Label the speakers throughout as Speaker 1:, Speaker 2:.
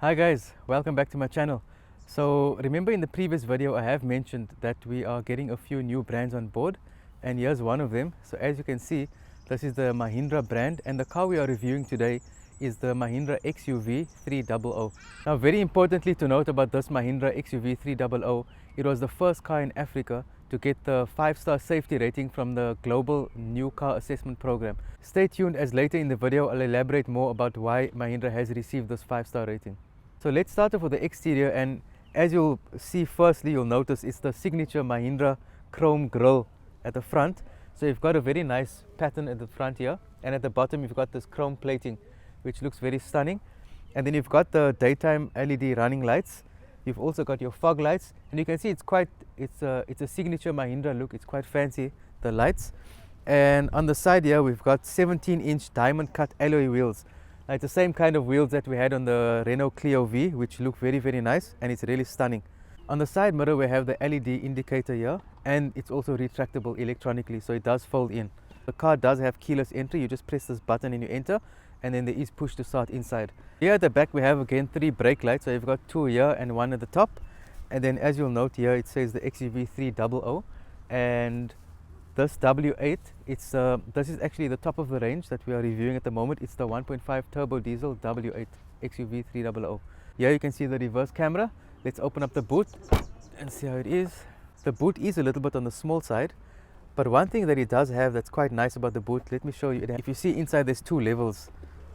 Speaker 1: Hi guys, welcome back to my channel. So remember in the previous video I have mentioned that we are getting a few new brands on board, and here's one of them. So as you can see, this is the Mahindra brand, and the car we are reviewing today is the Mahindra XUV300. Now very importantly to note about this Mahindra XUV300, it was the first car in Africa to get the 5-star safety rating from the Global New Car Assessment Program. Stay tuned, as later in the video I'll elaborate more about why Mahindra has received this 5-star rating. So let's start off with the exterior, and as you'll see, firstly you'll notice it's the signature Mahindra chrome grille at the front. So you've got a very nice pattern at the front here, and at the bottom you've got this chrome plating which looks very stunning. And then you've got the daytime LED running lights. You've also got your fog lights, and you can see it's a signature Mahindra look. It's quite fancy, the lights. And on the side here we've got 17-inch diamond cut alloy wheels. It's the same kind of wheels that we had on the Renault Clio V, which look very nice, and it's really stunning. On the side mirror we have the LED indicator here, and it's also retractable electronically, so it does fold in. The car does have keyless entry. You just press this button and you enter, and then there is push to start inside. Here at the back we have again 3 brake lights, so you've got 2 here and 1 at the top. And then as you'll note here, it says the XUV300, and this W8, this is actually the top of the range that we are reviewing at the moment. It's the 1.5 turbo diesel W8 XUV300. Here you can see the reverse camera. Let's open up the boot and see how it is. The boot is a little bit on the small side, but one thing that it does have that's quite nice about the boot, let me show you. If you see inside, there's 2 levels,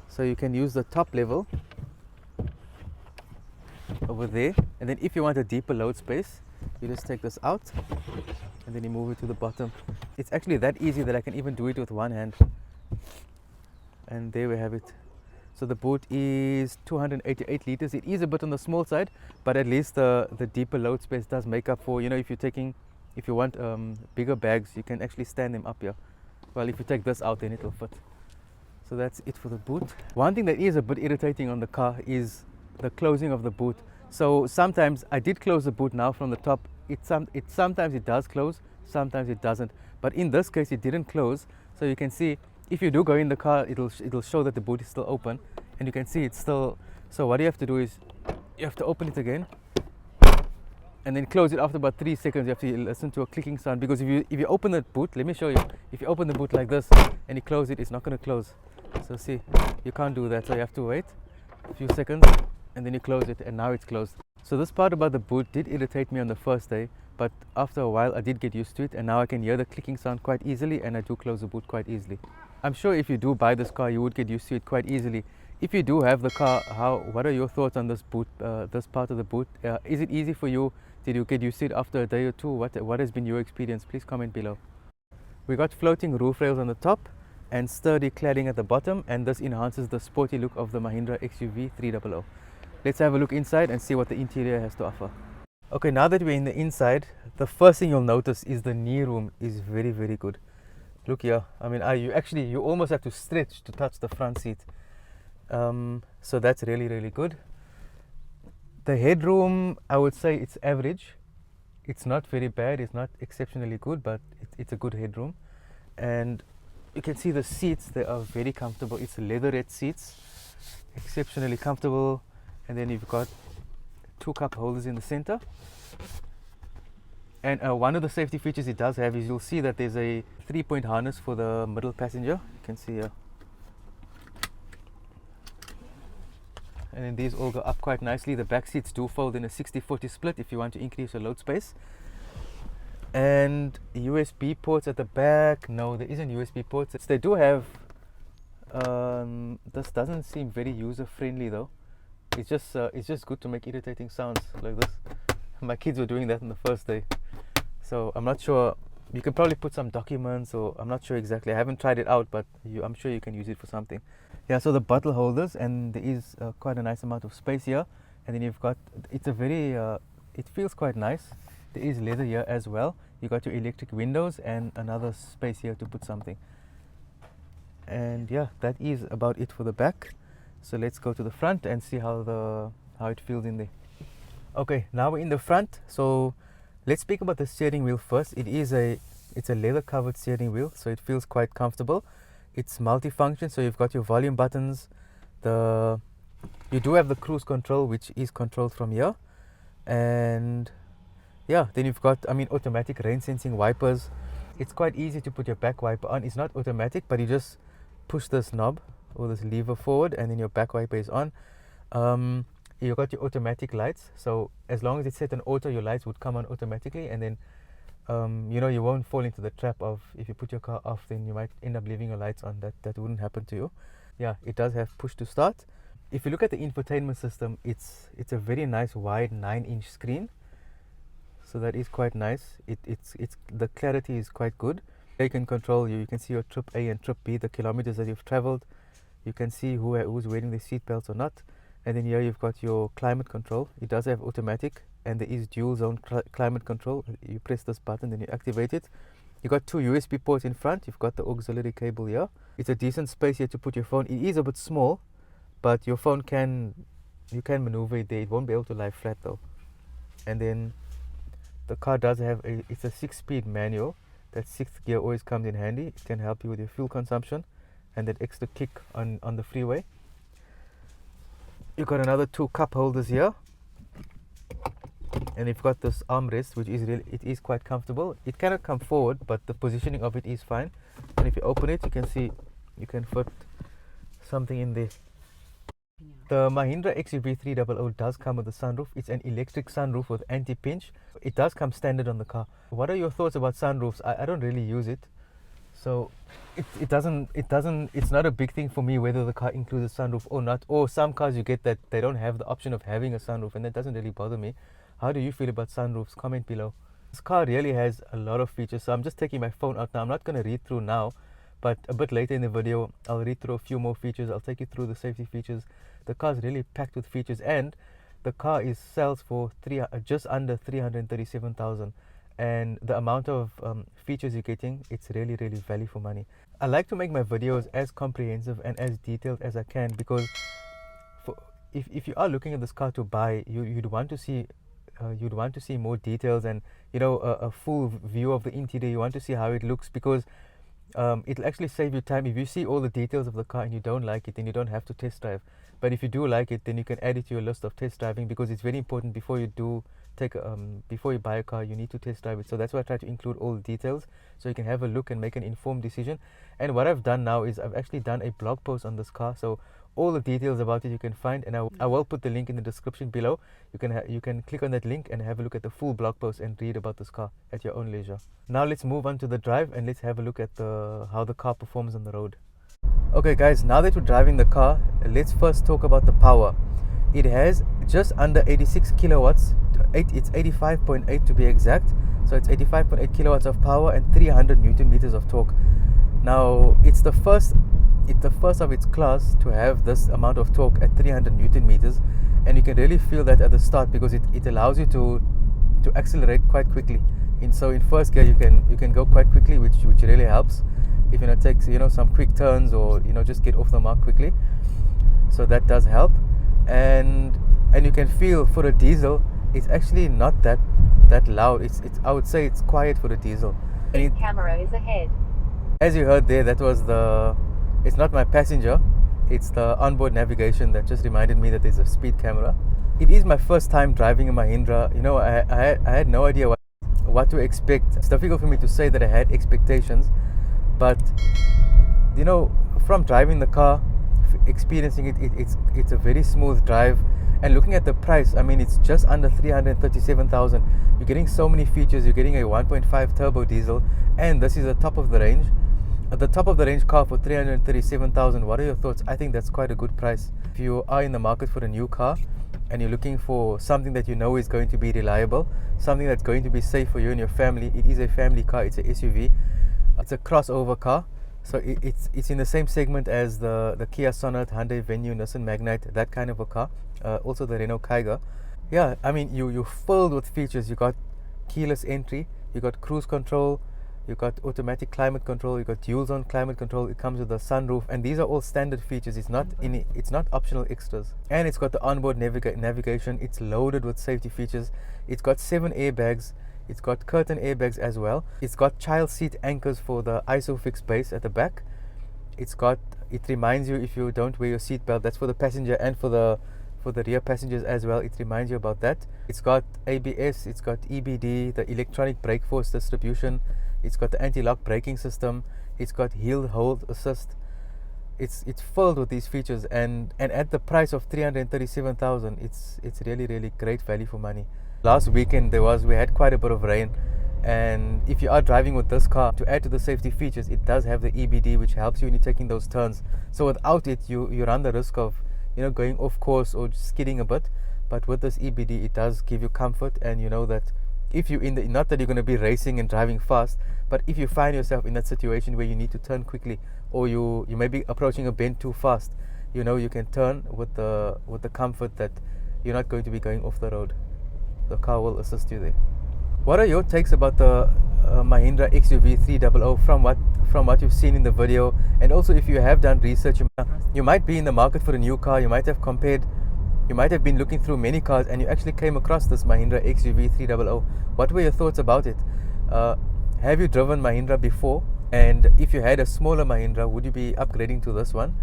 Speaker 1: so you can use the top level over there, and then if you want a deeper load space, you just take this out and then you move it to the bottom. It's actually that easy that I can even do it with one hand. And there we have it. So the boot is 288 liters. It is a bit on the small side, but at least the deeper load space does make up for, if you want bigger bags, you can actually stand them up here. Well, if you take this out, then it'll fit. So that's it for the boot. One thing that is a bit irritating on the car is the closing of the boot. So sometimes I did close the boot now from the top. Sometimes it does close, sometimes it doesn't. But in this case, it didn't close. So you can see, if you do go in the car, it'll show that the boot is still open, and you can see it's still. So what you have to do is you have to open it again, and then close it after about 3 seconds. You have to listen to a clicking sound, because if you open the boot, let me show you. If you open the boot like this and you close it, it's not going to close. So see, you can't do that. So you have to wait a few seconds, and then you close it, and now it's closed. So this part about the boot did irritate me on the first day, but after a while I did get used to it, and now I can hear the clicking sound quite easily, and I do close the boot quite easily. I'm sure if you do buy this car, you would get used to it quite easily. If you do have the car, what are your thoughts on this boot, this part of the boot? Is it easy for you? Did you get used to it after a day or two? What has been your experience? Please comment below. We got floating roof rails on the top and sturdy cladding at the bottom, and this enhances the sporty look of the Mahindra XUV300. Let's have a look inside and see what the interior has to offer. Okay, now that we're in the inside, the first thing you'll notice is the knee room is very good. Look here. I mean, you almost have to stretch to touch the front seat. So that's really good. The headroom, I would say it's average. It's not very bad. It's not exceptionally good, but it's a good headroom. And you can see the seats, they are very comfortable. It's leatherette seats, exceptionally comfortable. And then you've got 2 cup holders in the center. And one of the safety features it does have is you'll see that there's a 3-point harness for the middle passenger. You can see here. And then these all go up quite nicely. The back seats do fold in a 60-40 split if you want to increase your load space. And USB ports at the back. No, there isn't USB ports. They do have, this doesn't seem very user friendly though. It's just good to make irritating sounds like this. My kids were doing that on the first day. So I'm not sure. You can probably put some documents, or I'm not sure exactly. I haven't tried it out, but I'm sure you can use it for something. Yeah, so the bottle holders, and there is quite a nice amount of space here. And then you've got, it feels quite nice. There is leather here as well. You got your electric windows and another space here to put something. And yeah, that is about it for the back. So let's go to the front and see how it feels in there. Okay, now we're in the front. So let's speak about the steering wheel first. It's a leather covered steering wheel, so it feels quite comfortable. It's multifunction, so you've got your volume buttons, the You do have the cruise control, which is controlled from here. And yeah, then you've got, I mean, automatic rain sensing wipers. It's quite easy to put your back wiper on. It's not automatic, but you just push this knob or this lever forward and then your back wiper is on. You've got your automatic lights. So as long as it's set on auto, your lights would come on automatically. And then, you know, you won't fall into the trap of if you put your car off, then you might end up leaving your lights on. That wouldn't happen to you. Yeah, it does have push to start. If you look at the infotainment system, it's a very nice wide 9-inch screen. So that is quite nice. It's the clarity is quite good. You can control, you can see your trip A and trip B, the kilometers that you've traveled. You can see who's wearing their seat belts or not. And then here you've got your climate control. It does have automatic, and there is dual zone climate control. You press this button, then you activate it. You've got 2 USB ports in front. You've got the auxiliary cable here. It's a decent space here to put your phone. It is a bit small, but your phone you can maneuver it there. It won't be able to lie flat though. And then the car does have it's a 6-speed manual. That 6th gear always comes in handy. It can help you with your fuel consumption and that extra kick on the freeway. You've got another 2 cup holders here, and you've got this armrest, which is really, it is quite comfortable. It cannot come forward, but the positioning of it is fine. And if you open it, you can see you can fit something in there. The Mahindra XUV300 does come with a sunroof. It's an electric sunroof with anti-pinch. It does come standard on the car. What are your thoughts about sunroofs? I don't really use it, so it's not a big thing for me whether the car includes a sunroof or not. Or some cars you get that they don't have the option of having a sunroof, and that doesn't really bother me. How do you feel about sunroofs? Comment below. This car really has a lot of features, so I'm just taking my phone out now. I'm not going to read through now, but a bit later in the video I'll read through a few more features. I'll take you through the safety features. The car is really packed with features, and the car sells for just under 337,000, and the amount of features you're getting, it's really value for money. I like to make my videos as comprehensive and as detailed as I can, because if you are looking at this car to buy, you'd want to see more details and, you know, a full view of the interior. You want to see how it looks, because it'll actually save you time. If you see all the details of the car and you don't like it, then you don't have to test drive. But if you do like it, then you can add it to your list of test driving, because it's very important before you buy a car, you need to test drive it. So that's why I try to include all the details, so you can have a look and make an informed decision. And what I've done now is I've actually done a blog post on this car, so all the details about it you can find, and I will put the link in the description below. You can click on that link and have a look at the full blog post and read about this car at your own leisure. Now let's move on to the drive, and let's have a look at how the car performs on the road. Okay guys, now that we're driving the car, let's first talk about the power. It has just under 86 kilowatts. It's 85.8 to be exact. So it's 85.8 kilowatts of power and 300 newton meters of torque. Now it's the first of its class to have this amount of torque at 300 newton meters, and you can really feel that at the start, because it allows you to accelerate quite quickly. In first gear you can go quite quickly, which really helps if you know take some quick turns, or just get off the mark quickly. So that does help, and you can feel for a diesel it's actually not that loud. It's I would say it's quiet for a diesel. And
Speaker 2: camera is ahead.
Speaker 1: As you heard there, that was it's not my passenger, it's the onboard navigation that just reminded me that there's a speed camera. It is my first time driving a Mahindra. I had no idea what to expect. It's difficult for me to say that I had expectations, but from driving the car, experiencing it, it's a very smooth drive. And looking at the price, I mean, it's just under 337,000. You're getting so many features. You're getting a 1.5 turbo diesel, and this is a top of the range. The top of the range car for 337,000. What are your thoughts? I think that's quite a good price. If you are in the market for a new car and you're looking for something that you know is going to be reliable, something that's going to be safe for you and your family, it is a family car. It's a SUV. It's a crossover car. So it's in the same segment as the Kia Sonet, Hyundai Venue, Nissan Magnite, that kind of a car. Also the Renault Kiger. Yeah, I mean, you're filled with features. You got keyless entry, you got cruise control, you got automatic climate control, you got dual zone climate control. It comes with a sunroof, and these are all standard features. It's not optional extras. And it's got the onboard navigation. It's loaded with safety features. It's got 7 airbags. It's got curtain airbags as well. It's got child seat anchors for the ISOFIX base at the back. It reminds you if you don't wear your seatbelt. That's for the passenger and for the rear passengers as well. It reminds you about that. It's got ABS, it's got EBD, the electronic brake force distribution, it's got the anti-lock braking system, it's got heel hold assist. It's filled with these features, and at the price of 337,000, it's really great value for money. Last weekend we had quite a bit of rain, and if you are driving with this car, to add to the safety features, it does have the EBD, which helps you when you're taking those turns. So without it, you run the risk of going off course or skidding a bit. But with this EBD, it does give you comfort, and you know that if you're not that you're going to be racing and driving fast, but if you find yourself in that situation where you need to turn quickly, or you may be approaching a bend too fast, you can turn with the comfort that you're not going to be going off the road. The car will assist you there. What are your takes about the Mahindra XUV300 from what you've seen in the video? And also, if you have done research, you might be in the market for a new car. You might have been looking through many cars, and you actually came across this Mahindra XUV300. What were your thoughts about it? Have you driven Mahindra before? And if you had a smaller Mahindra, would you be upgrading to this one?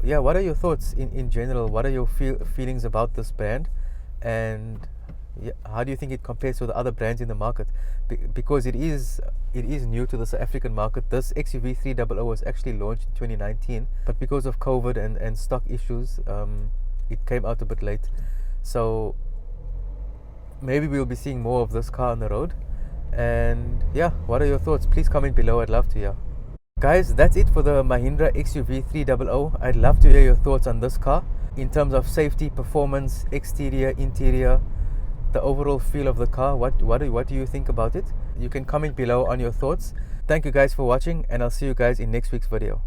Speaker 1: Yeah, what are your thoughts in general? What are your feelings about this brand? And how do you think it compares to the other brands in the market? Because it is new to the South African market. This XUV300 was actually launched in 2019, but because of COVID and stock issues, it came out a bit late. So maybe we'll be seeing more of this car on the road. And yeah, what are your thoughts? Please comment below. I'd love to hear. Guys, that's it for the Mahindra XUV300. I'd love to hear your thoughts on this car in terms of safety, performance, exterior, interior, the overall feel of the car. What do you think about it? You can comment below on your thoughts. Thank you guys for watching, and I'll see you guys in next week's video.